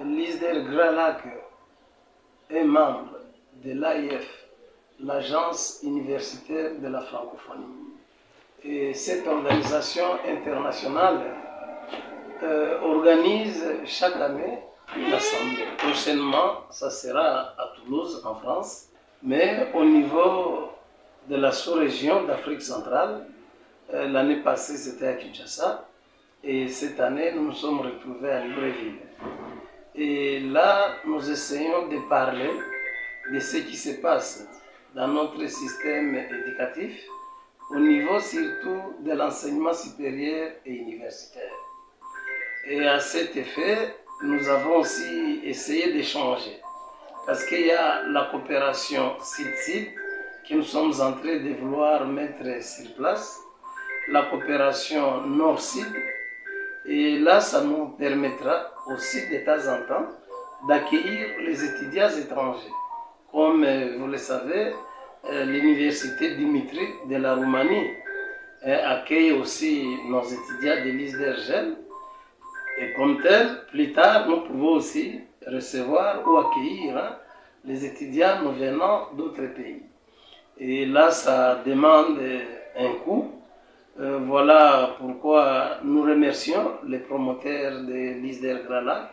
L'ISDER Gralac est membre de l'AIF, l'Agence universitaire de la francophonie. Et cette organisation internationale organise chaque année une assemblée. Prochainement, ça sera à Toulouse, en France, mais au niveau de la sous-région d'Afrique centrale, l'année passée c'était à Kinshasa, et cette année nous nous sommes retrouvés à Libreville. Et là, nous essayons de parler de ce qui se passe dans notre système éducatif, au niveau surtout de l'enseignement supérieur et universitaire. Et à cet effet, nous avons aussi essayé d'échanger, parce qu'il y a la coopération Sud-Sud que nous sommes en train de vouloir mettre sur place, la coopération Nord-Sud, et là, ça nous permettra aussi de temps en temps d'accueillir les étudiants étrangers. Comme vous le savez, l'université Dimitri de la Roumanie accueille aussi nos étudiants de l'ISDER. Et comme tel, plus tard, nous pouvons aussi recevoir ou accueillir les étudiants nous venant d'autres pays. Et là, ça demande un coût. Voilà pourquoi nous remercions les promoteurs de l'ISDER Gralac.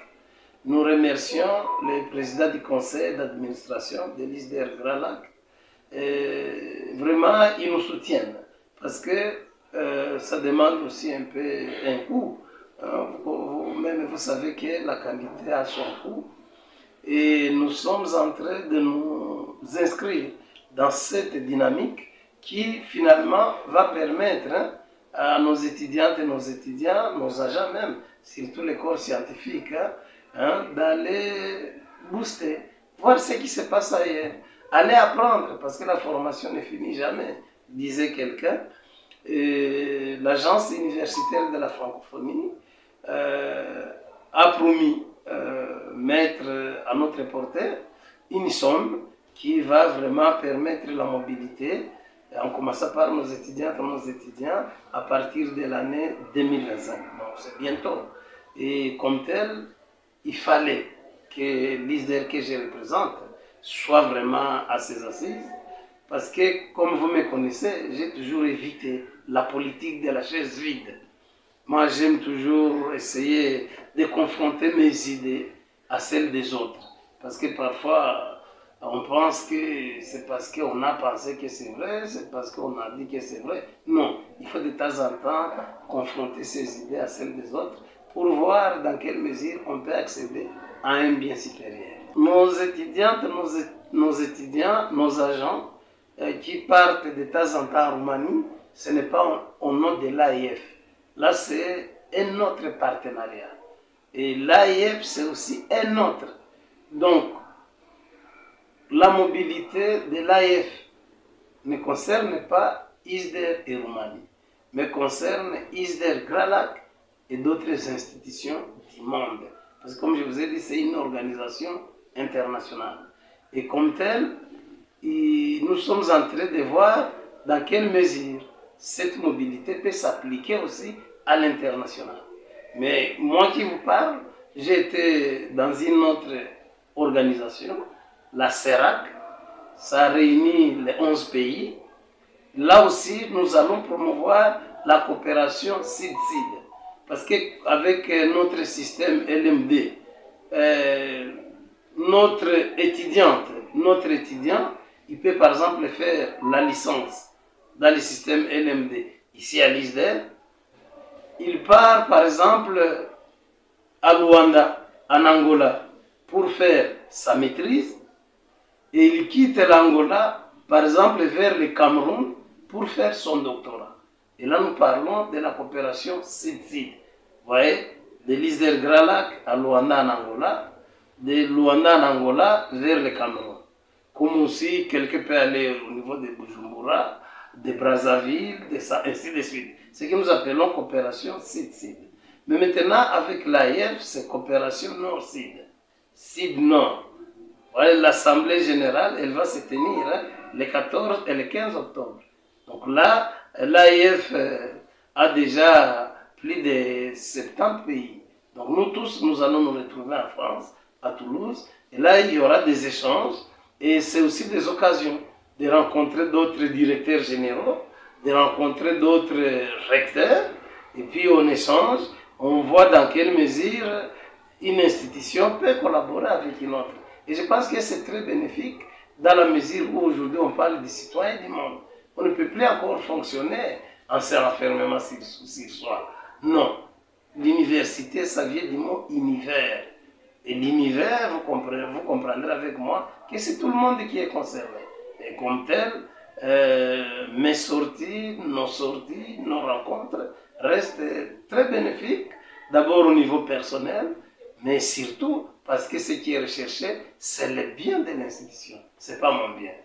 Nous remercions le président du conseil d'administration de l'ISDER Gralac. Vraiment, ils nous soutiennent parce que ça demande aussi un peu un coût. Vous-même, vous savez que la qualité a son coût. Et nous sommes en train de nous inscrire dans cette dynamique qui finalement va permettre à nos étudiantes et nos étudiants, nos agents même, surtout les corps scientifiques, d'aller booster, voir ce qui se passe ailleurs, aller apprendre, parce que la formation ne finit jamais, disait quelqu'un. L'Agence universitaire de la francophonie a promis mettre à notre portée une somme qui va vraiment permettre la mobilité, en commençant par nos étudiantes et nos étudiants, à partir de l'année 2025. Donc c'est bientôt. Et comme tel, il fallait que l'ISDER que je représente soit vraiment à ses assises, parce que, comme vous me connaissez, j'ai toujours évité la politique de la chaise vide. Moi, j'aime toujours essayer de confronter mes idées à celles des autres, parce que parfois, on pense que c'est parce qu'on a pensé que c'est vrai, c'est parce qu'on a dit que c'est vrai. Non, il faut de temps en temps confronter ces idées à celles des autres pour voir dans quelle mesure on peut accéder à un bien supérieur. Nos étudiantes, nos étudiants, nos agents qui partent de temps en temps en Roumanie, ce n'est pas au nom de l'AIF. Là, c'est un autre partenariat. Et l'AIF, c'est aussi un autre. Donc, la mobilité de l'AIF ne concerne pas ISDER et Roumanie, mais concerne ISDER Gralac et d'autres institutions du monde. Parce que comme je vous ai dit, c'est une organisation internationale. Et comme telle, nous sommes en train de voir dans quelle mesure cette mobilité peut s'appliquer aussi à l'international. Mais moi qui vous parle, j'ai été dans une autre organisation, la CERAC, ça réunit les 11 pays. Là aussi, nous allons promouvoir la coopération Sud-Sud. Parce qu'avec notre système LMD, notre étudiant, il peut par exemple faire la licence dans le système LMD ici à l'ISDER. Il part par exemple à Luanda, en Angola, pour faire sa maîtrise. Et il quitte l'Angola, par exemple, vers le Cameroun pour faire son doctorat. Et là, nous parlons de la coopération Sud-Sud. Vous voyez, de l'ISDER Gralac à Luanda en Angola, de Luanda en Angola vers le Cameroun. Comme aussi, quelqu'un peut aller au niveau de Bujumbura, de Brazzaville, ainsi de suite. Ce que nous appelons coopération Sud-Sud. Mais maintenant, avec l'AIF, c'est coopération Nord-Sud. Sud-Nord. Voilà, l'Assemblée générale, elle va se tenir le 14 et le 15 octobre. Donc là, l'AIF a déjà plus de 70 pays Donc nous tous, nous allons nous retrouver en France, à Toulouse, et là il y aura des échanges, et c'est aussi des occasions de rencontrer d'autres directeurs généraux, de rencontrer d'autres recteurs, et puis on échange, on voit dans quelle mesure une institution peut collaborer avec une autre. Et je pense que c'est très bénéfique dans la mesure où aujourd'hui on parle des citoyens du monde. On ne peut plus encore fonctionner en se renfermant sur soi. Non. L'université, ça vient du mot univers. Et l'univers, vous comprendrez avec moi que c'est tout le monde qui est concerné. Et comme tel, mes sorties, nos rencontres restent très bénéfiques. D'abord au niveau personnel, mais surtout parce que ce qui est recherché, c'est le bien de l'institution. Ce n'est pas mon bien.